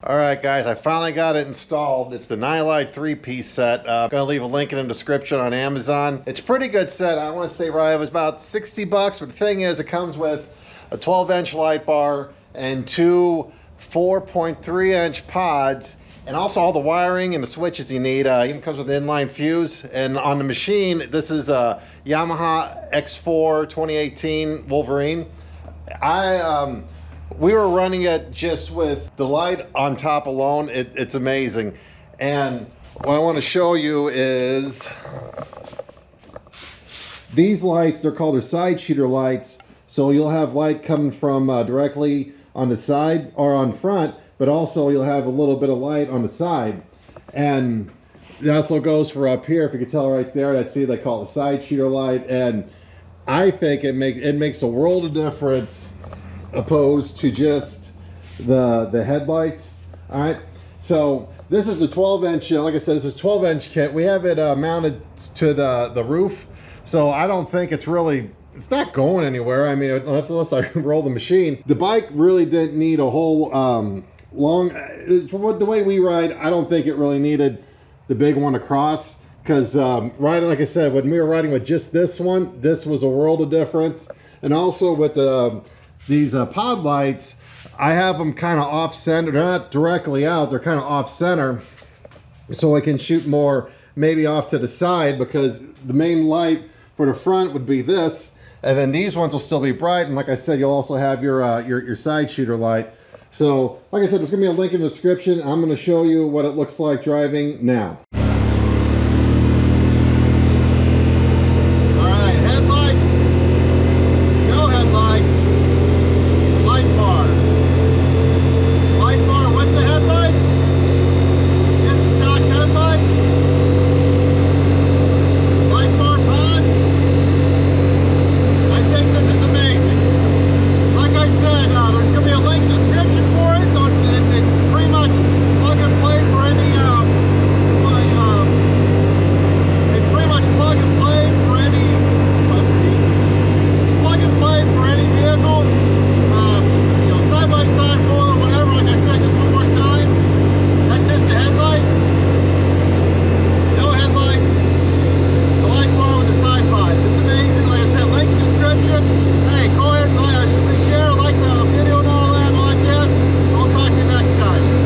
All right, guys, I finally got it installed. It's the Nilight 3-piece set. I'm gonna leave a link in the description on Amazon. It's a pretty good set. I want to say, right, it was about 60 bucks, but the thing is, it comes with a 12-inch light bar and two 4.3-inch pods, and also all the wiring and the switches you need. Even comes with an inline fuse. And on the machine, this is a Yamaha X4 2018 Wolverine. We were running it just with the light on top alone. It's amazing. And what I want to show you is these lights. They're called side shooter lights. So you'll have light coming from directly on the side or on front, but also you'll have a little bit of light on the side. And that also goes for up here. If you can tell right there, that's, see, they call it a side shooter light. And I think it makes a world of difference opposed to just the headlights. All right, so this is a 12-inch, like I said, this is a 12-inch kit. We have it mounted to the roof, so I don't think it's not going anywhere. I mean, unless I roll the machine. The bike really didn't need a whole long, for the way we ride, I don't think it really needed the big one across, because riding, like I said, when we were riding with just this one, this was a world of difference. And also with these pod lights, I have them kind of off center. They're not directly out, they're kind of off center, so I can shoot more maybe off to the side, because the main light for the front would be this, and then these ones will still be bright. And like I said, you'll also have your side shooter light. So like I said, there's gonna be a link in the description. I'm gonna show you what it looks like driving now.